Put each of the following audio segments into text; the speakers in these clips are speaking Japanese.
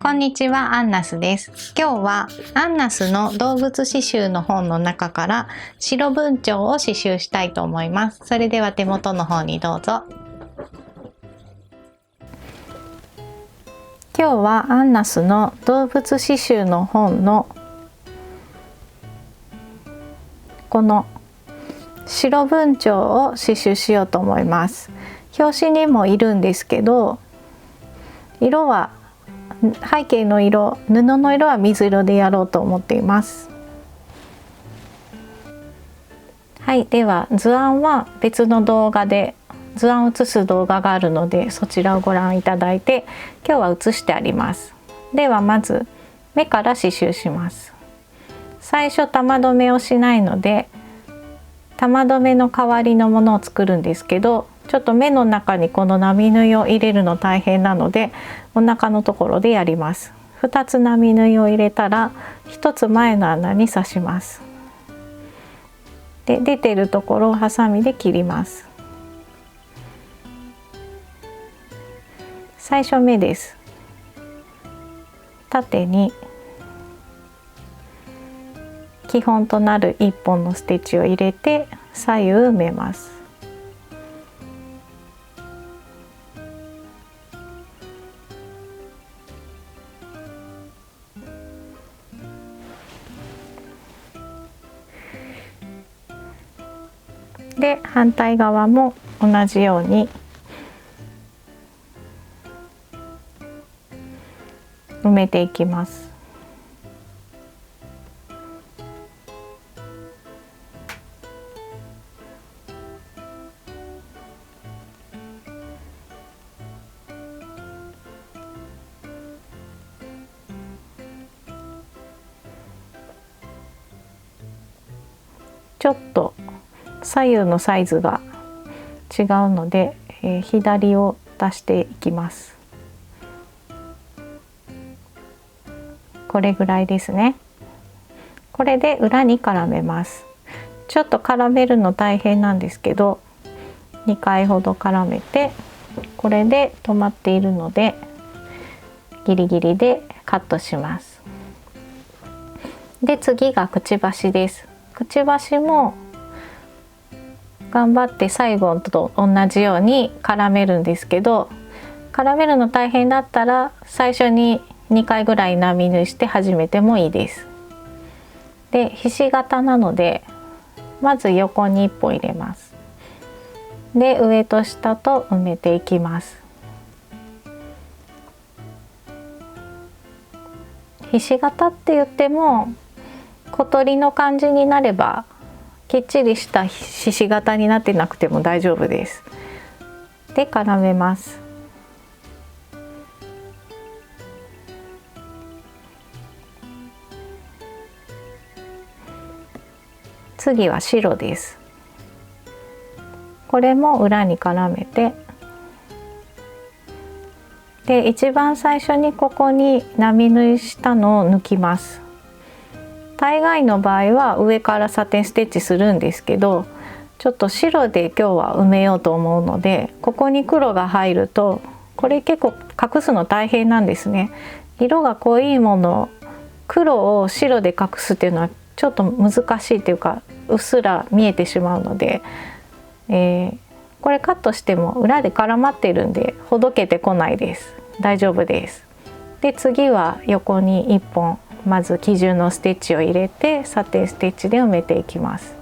こんにちは、アンナスです。今日はアンナスの動物刺繍の本の中から白文鳥を刺繍したいと思います。それでは手元の方にどうぞ。今日はアンナスの動物刺繍の本のこの白文鳥を刺繍しようと思います。表紙にもいるんですけど、色は背景の色、布の色は水色でやろうと思っています。はい、では図案は別の動画で図案を写す動画があるので、そちらをご覧いただいて、今日は写してあります。ではまず目から刺繍します。最初玉留めをしないので、玉留めの代わりのものを作るんですけど、ちょっと目の中にこの並縫いを入れるの大変なので、お腹のところでやります。2つ並縫いを入れたら1つ前の穴に刺します。で、出てるところをハサミで切ります。最初目です。縦に基本となる1本のステッチを入れて左右埋めます。で、反対側も同じように埋めていきます。ちょっと左右のサイズが違うので、左を出していきます。これぐらいですね。これで裏に絡めます。ちょっと絡めるの大変なんですけど、2回ほど絡めて、これで止まっているのでギリギリでカットします。で、次がくちばしです。くちばしも頑張って最後と同じように絡めるんですけど、絡めるの大変だったら最初に2回ぐらい並縫いして始めてもいいです。で、ひし形なのでまず横に1本入れます。で、上と下と埋めていきます。ひし形って言っても小鳥の感じになればきっちりしたひし形になってなくても大丈夫です。で、絡めます。次は白です。これも裏に絡めて、で、一番最初にここに並縫いしたのを抜きます。大概の場合は上からサテンステッチするんですけど、ちょっと白で今日は埋めようと思うので、ここに黒が入るとこれ結構隠すの大変なんですね。色が濃いもの、黒を白で隠すっていうのはちょっと難しいというか、うっすら見えてしまうので、これカットしても裏で絡まってるんでほどけてこないです。大丈夫です。で、次は横に1本まず基準のステッチを入れてサテンステッチで埋めていきます。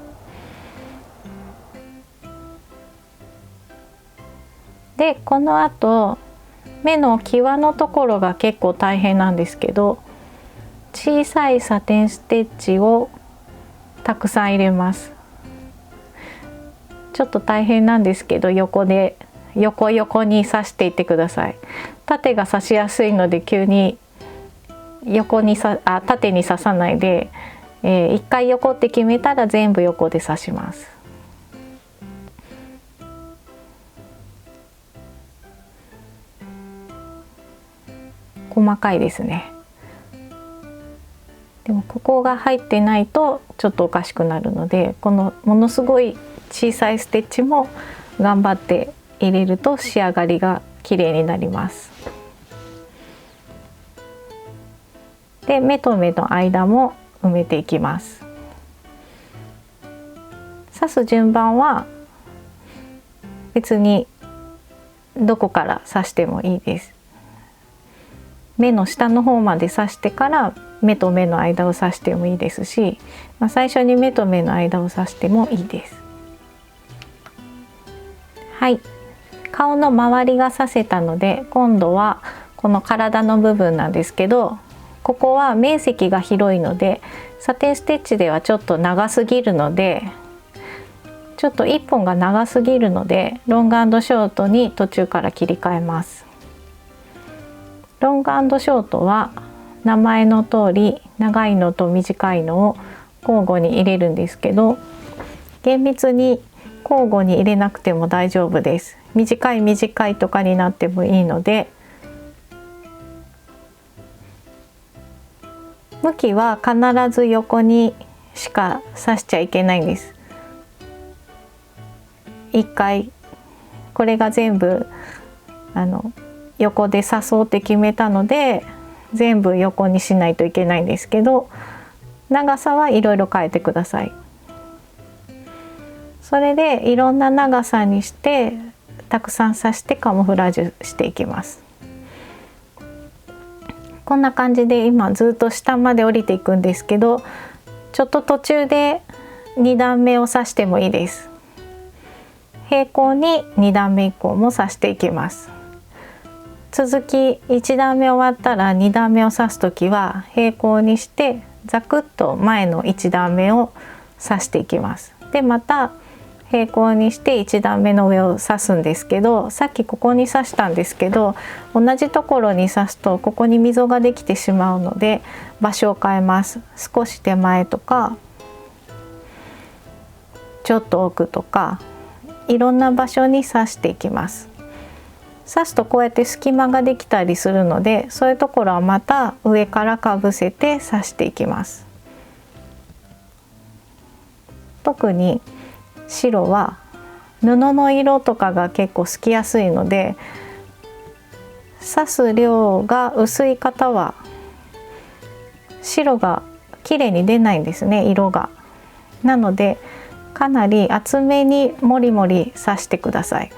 で、この後目の際のところが結構大変なんですけど、小さいサテンステッチをたくさん入れます。ちょっと大変なんですけど、横で横に刺していってください。縦が刺しやすいので急に縦に刺さないで、1回横って決めたら全部横で刺します。細かいですね。でもここが入ってないとちょっとおかしくなるので、このものすごい小さいステッチも頑張って入れると仕上がりが綺麗になります。で目と目の間も埋めていきます。刺す順番は別にどこから刺してもいいです。目の下の方まで刺してから目と目の間を刺してもいいですし、最初に目と目の間を刺してもいいです。はい、顔の周りが刺せたので、今度はこの体の部分なんですけど、ここは面積が広いのでサテンステッチではちょっと長すぎるので、ちょっと1本が長すぎるのでロング&ショートに途中から切り替えます。ロング&ショートは名前の通り長いのと短いのを交互に入れるんですけど、厳密に交互に入れなくても大丈夫です。短いとかになってもいいので、向きは必ず横にしか刺しちゃいけないんです。一回これが全部横で刺そうって決めたので全部横にしないといけないんですけど、長さはいろいろ変えてください。それでいろんな長さにしてたくさん刺してカモフラージュしていきます。こんな感じで今ずっと下まで降りていくんですけど、ちょっと途中で2段目を刺してもいいです。平行に2段目以降も刺していきます。続き1段目終わったら2段目を刺すときは平行にしてザクッと前の1段目を刺していきます。でまた平行にして1段目の上を刺すんですけど、さっきここに刺したんですけど、同じところに刺すとここに溝ができてしまうので場所を変えます。少し手前とかちょっと奥とかいろんな場所に刺していきます。刺すとこうやって隙間ができたりするので、そういうところはまた上からかぶせて刺していきます。特に白は布の色とかが結構つきやすいので、刺す量が薄い方は白が綺麗に出ないんですね、色が。なのでかなり厚めにもりもり刺してください。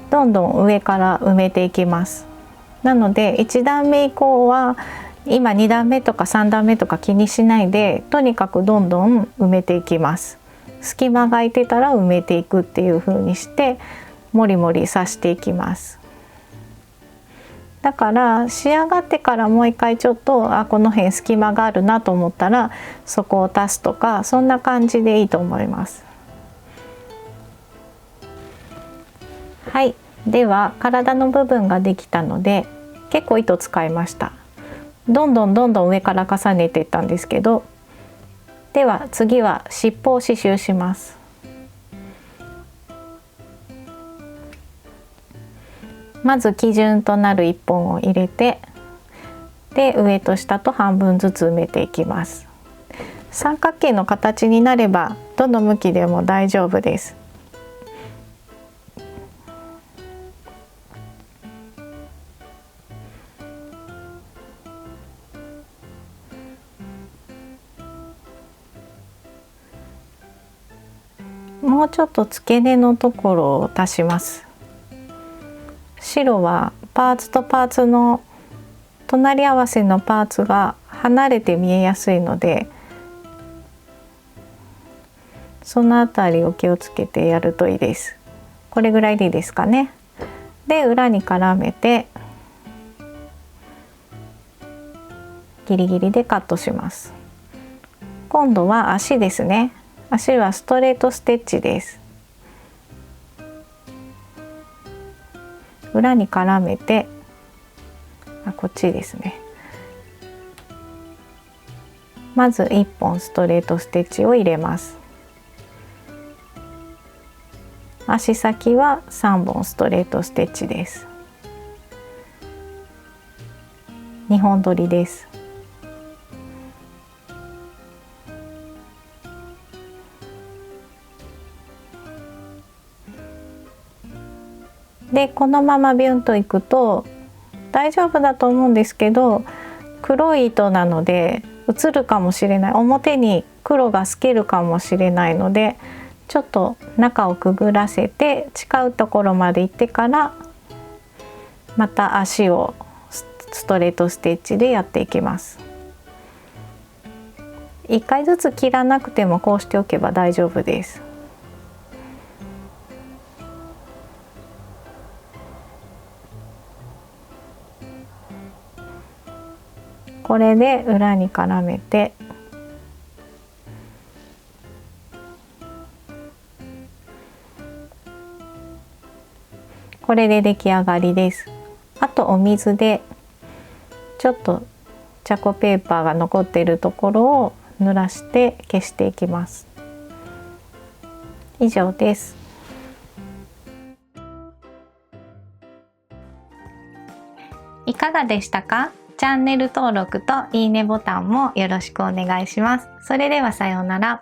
どんどん上から埋めていきます。なので1段目以降は今2段目とか3段目とか気にしないで、とにかくどんどん埋めていきます。隙間が空いてたら埋めていくっていう風にしてもりもり刺していきます。だから仕上がってからもう一回ちょっとこの辺隙間があるなと思ったらそこを足すとか、そんな感じでいいと思います。はい、では体の部分ができたので結構糸使いました。どんどん上から重ねていったんですけど、では次は尻尾を刺繍します。まず基準となる1本を入れて、で上と下と半分ずつ埋めていきます。三角形の形になればどの向きでも大丈夫です。もうちょっと付け根のところを足します。白はパーツとパーツの隣り合わせのパーツが離れて見えやすいので、そのあたりを気をつけてやるといいです。これぐらいでいいですかね。で裏に絡めてギリギリでカットします。今度は足ですね。足はストレートステッチです。裏に絡めて、こっちですね。まず1本ストレートステッチを入れます。足先は3本ストレートステッチです。2本取りです。でこのままビュンといくと大丈夫だと思うんですけど、黒い糸なので映るかもしれない、表に黒が透けるかもしれないので、ちょっと中をくぐらせて近いところまで行ってからまた足をストレートステッチでやっていきます。1回ずつ切らなくてもこうしておけば大丈夫です。これで裏に絡めて、これで出来上がりです。あとお水でちょっとチャコペーパーが残っているところを濡らして消していきます。以上です。いかがでしたか？チャンネル登録といいねボタンもよろしくお願いします。それではさようなら。